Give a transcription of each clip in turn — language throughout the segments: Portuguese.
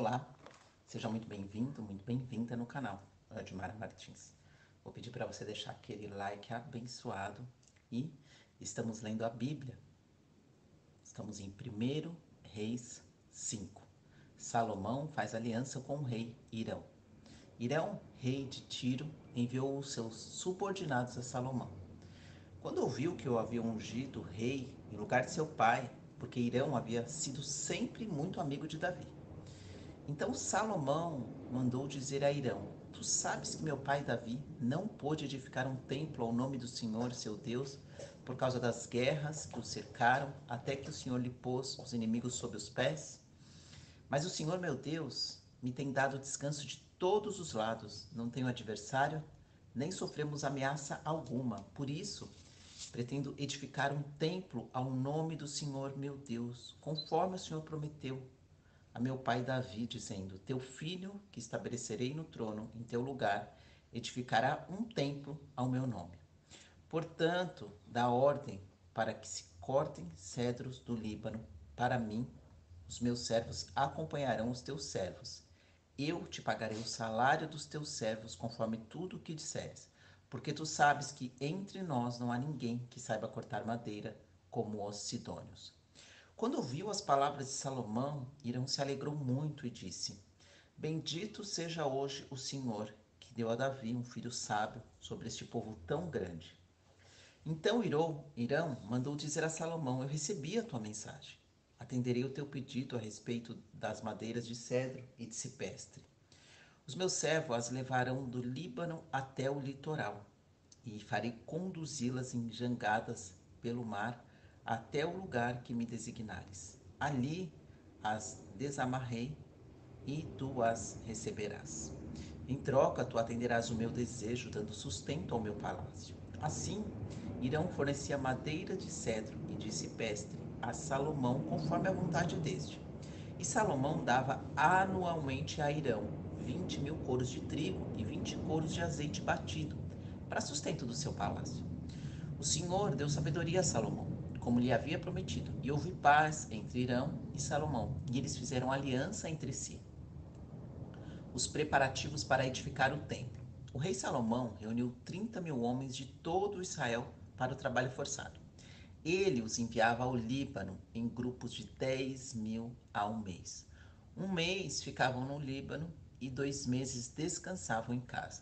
Olá, seja muito bem-vindo, muito bem-vinda no canal Edmara Martins. Vou pedir para você deixar aquele like abençoado e estamos lendo a Bíblia. Estamos em 1 Reis 5. Salomão faz aliança com o rei Hirão. Hirão, rei de Tiro, enviou os seus subordinados a Salomão. Quando ouviu que o havia ungido rei em lugar de seu pai, porque Hirão havia sido sempre muito amigo de Davi. Então Salomão mandou dizer a Hirão: Tu sabes que meu pai Davi não pôde edificar um templo ao nome do Senhor, seu Deus, por causa das guerras que o cercaram, até que o Senhor lhe pôs os inimigos sob os pés? Mas o Senhor, meu Deus, me tem dado descanso de todos os lados. Não tenho adversário, nem sofremos ameaça alguma. Por isso, pretendo edificar um templo ao nome do Senhor, meu Deus, conforme o Senhor prometeu a meu pai Davi, dizendo: Teu filho, que estabelecerei no trono em teu lugar, edificará um templo ao meu nome. Portanto, dá ordem para que se cortem cedros do Líbano para mim. Os meus servos acompanharão os teus servos. Eu te pagarei o salário dos teus servos, conforme tudo o que disseres, porque tu sabes que entre nós não há ninguém que saiba cortar madeira como os sidônios. Quando ouviu as palavras de Salomão, Hirão se alegrou muito e disse: Bendito seja hoje o Senhor, que deu a Davi um filho sábio sobre este povo tão grande. Então Hirão mandou dizer a Salomão: Eu recebi a tua mensagem. Atenderei o teu pedido a respeito das madeiras de cedro e de cipestre. Os meus servos as levarão do Líbano até o litoral, e farei conduzi-las em jangadas pelo mar até o lugar que me designares. Ali as desamarrei e tu as receberás. Em troca, tu atenderás o meu desejo, dando sustento ao meu palácio. Assim, Hirão fornecia madeira de cedro e de cipestre a Salomão, conforme a vontade deste. E Salomão dava anualmente a Hirão 20.000 coros de trigo e 20 coros de azeite batido, para sustento do seu palácio. O Senhor deu sabedoria a Salomão, como lhe havia prometido, e houve paz entre Hirão e Salomão, e eles fizeram aliança entre si. Os preparativos para edificar o templo. O rei Salomão reuniu 30.000 homens de todo Israel para o trabalho forçado. Ele os enviava ao Líbano em grupos de 10.000 ao mês. Um mês ficavam no Líbano e 2 meses descansavam em casa.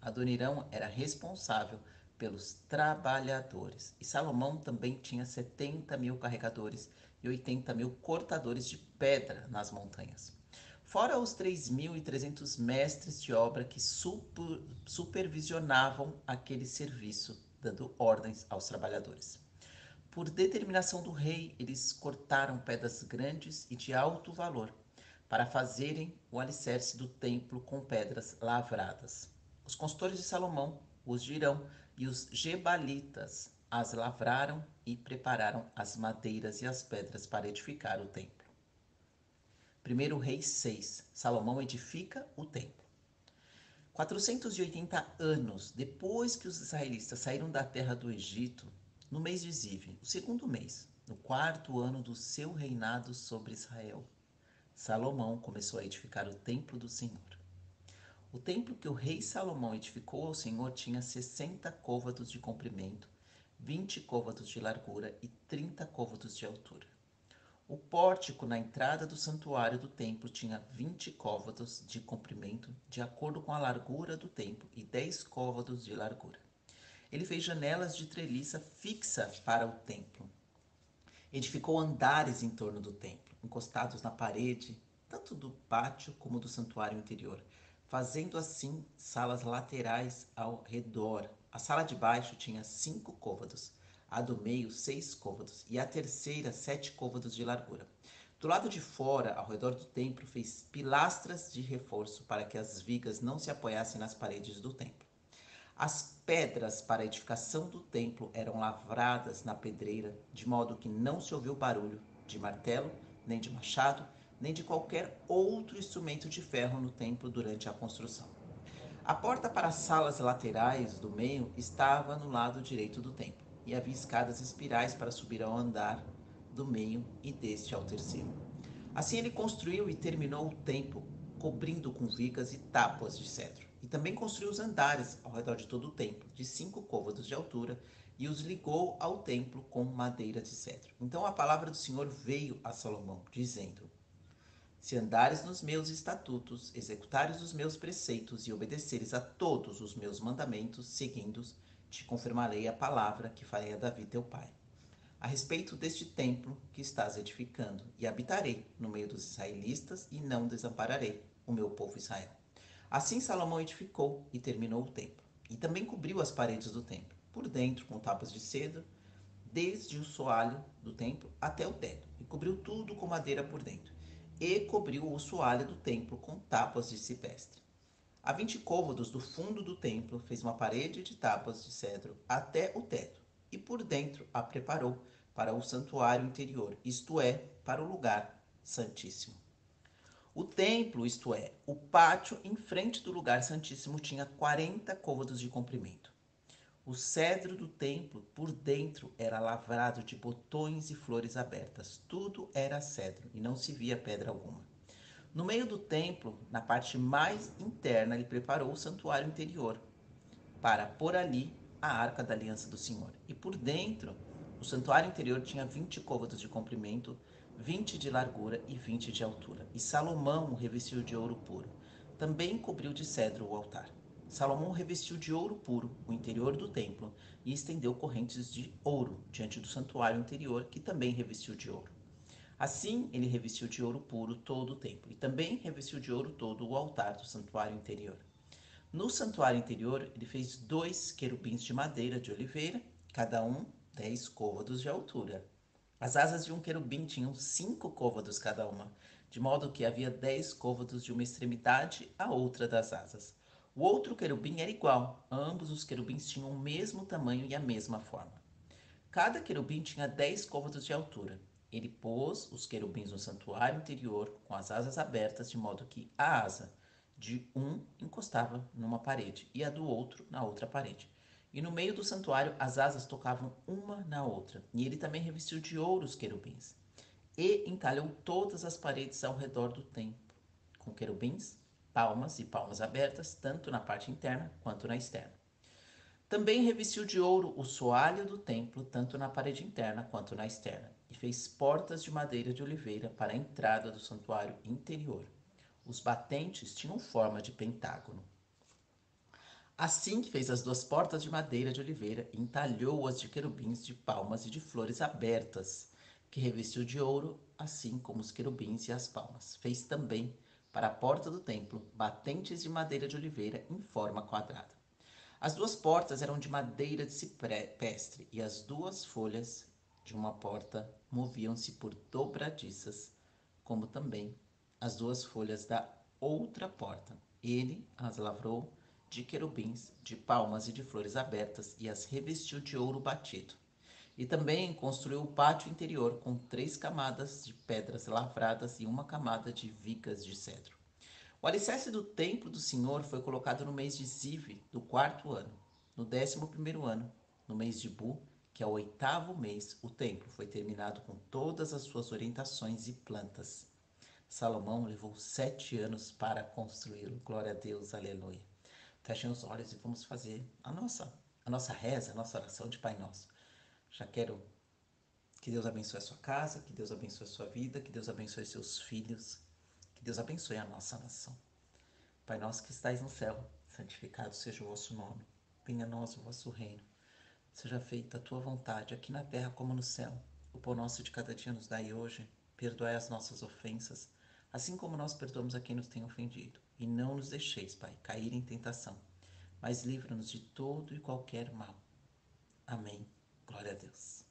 Adonirão era responsável pelos trabalhadores. E Salomão também tinha 70.000 carregadores e 80.000 cortadores de pedra nas montanhas. Fora os 3.300 mestres de obra que supervisionavam aquele serviço, dando ordens aos trabalhadores. Por determinação do rei, eles cortaram pedras grandes e de alto valor, para fazerem o alicerce do templo com pedras lavradas. Os consultores de Salomão, os de Hirão e os gebalitas as lavraram e prepararam as madeiras e as pedras para edificar o templo. 1 Reis 6. Salomão edifica o templo. 480 anos depois que os israelitas saíram da terra do Egito, no mês de Ziv, o segundo mês, no 4º ano do seu reinado sobre Israel, Salomão começou a edificar o templo do Senhor. O templo que o rei Salomão edificou ao Senhor tinha 60 côvados de comprimento, 20 côvados de largura e 30 côvados de altura. O pórtico na entrada do santuário do templo tinha 20 côvados de comprimento, de acordo com a largura do templo, e 10 côvados de largura. Ele fez janelas de treliça fixa para o templo. Edificou andares em torno do templo, encostados na parede, tanto do pátio como do santuário interior, fazendo assim salas laterais ao redor. A sala de baixo tinha 5 côvados, a do meio 6 côvados e a terceira 7 côvados de largura. Do lado de fora, ao redor do templo, fez pilastras de reforço para que as vigas não se apoiassem nas paredes do templo. As pedras para a edificação do templo eram lavradas na pedreira, de modo que não se ouviu barulho de martelo, nem de machado, nem de qualquer outro instrumento de ferro no templo durante a construção. A porta para as salas laterais do meio estava no lado direito do templo, e havia escadas espirais para subir ao andar do meio e deste ao terceiro. Assim ele construiu e terminou o templo, cobrindo com vigas e tábuas de cedro. E também construiu os andares ao redor de todo o templo, de 5 côvados de altura, e os ligou ao templo com madeira de cedro. Então a palavra do Senhor veio a Salomão, dizendo: Se andares nos meus estatutos, executares os meus preceitos e obedeceres a todos os meus mandamentos, seguindo-os, te confirmarei a palavra que farei a Davi teu pai a respeito deste templo que estás edificando, e habitarei no meio dos israelitas, e não desampararei o meu povo Israel. Assim Salomão edificou e terminou o templo, e também cobriu as paredes do templo, por dentro com tábuas de cedro, desde o soalho do templo até o teto, e cobriu tudo com madeira por dentro, e cobriu o soalho do templo com tábuas de ciprestre. A 20 côvados do fundo do templo fez uma parede de tábuas de cedro até o teto, e por dentro a preparou para o santuário interior, isto é, para o lugar santíssimo. O templo, isto é, o pátio em frente do lugar santíssimo, tinha 40 côvados de comprimento. O cedro do templo por dentro era lavrado de botões e flores abertas. Tudo era cedro e não se via pedra alguma. No meio do templo, na parte mais interna, ele preparou o santuário interior para pôr ali a arca da aliança do Senhor. E por dentro, o santuário interior tinha 20 côvados de comprimento, 20 de largura e 20 de altura. E Salomão o revestiu de ouro puro. Também cobriu de cedro o altar. Salomão revestiu de ouro puro o interior do templo e estendeu correntes de ouro diante do santuário interior, que também revestiu de ouro. Assim, ele revestiu de ouro puro todo o templo e também revestiu de ouro todo o altar do santuário interior. No santuário interior, ele fez 2 querubins de madeira de oliveira, cada um 10 côvados de altura. As asas de um querubim tinham 5 côvados cada uma, de modo que havia 10 côvados de uma extremidade à outra das asas. O outro querubim era igual, ambos os querubins tinham o mesmo tamanho e a mesma forma. Cada querubim tinha 10 côvados de altura. Ele pôs os querubins no santuário interior com as asas abertas, de modo que a asa de um encostava numa parede e a do outro na outra parede. E no meio do santuário as asas tocavam uma na outra. E ele também revestiu de ouro os querubins. E entalhou todas as paredes ao redor do templo, com querubins, palmas e palmas abertas, tanto na parte interna quanto na externa. Também revestiu de ouro o soalho do templo, tanto na parede interna quanto na externa, e fez portas de madeira de oliveira para a entrada do santuário interior. Os batentes tinham forma de pentágono. Assim fez as 2 portas de madeira de oliveira e entalhou-as de querubins de palmas e de flores abertas, que revestiu de ouro, assim como os querubins e as palmas. Fez também, para a porta do templo, batentes de madeira de oliveira em forma quadrada. As 2 portas eram de madeira de cipreste e as 2 folhas de uma porta moviam-se por dobradiças, como também as 2 folhas da outra porta. Ele as lavrou de querubins, de palmas e de flores abertas e as revestiu de ouro batido. E também construiu o pátio interior com 3 camadas de pedras lavradas e uma camada de vigas de cedro. O alicerce do templo do Senhor foi colocado no mês de Ziv do 4º ano. No 11º ano, no mês de Bu, que é o 8º mês, o templo foi terminado com todas as suas orientações e plantas. Salomão levou 7 anos para construí-lo. Glória a Deus, aleluia. Fechem os olhos e vamos fazer a nossa reza, a nossa oração de Pai Nosso. Já quero que Deus abençoe a sua casa, que Deus abençoe a sua vida, que Deus abençoe seus filhos, que Deus abençoe a nossa nação. Pai nosso que estais no céu, santificado seja o vosso nome. Venha a nós o vosso reino. Seja feita a tua vontade, aqui na terra como no céu. O pão nosso de cada dia nos dai hoje. Perdoai as nossas ofensas, assim como nós perdoamos a quem nos tem ofendido. E não nos deixeis, Pai, cair em tentação, mas livra-nos de todo e qualquer mal. Amém. Glória a Deus.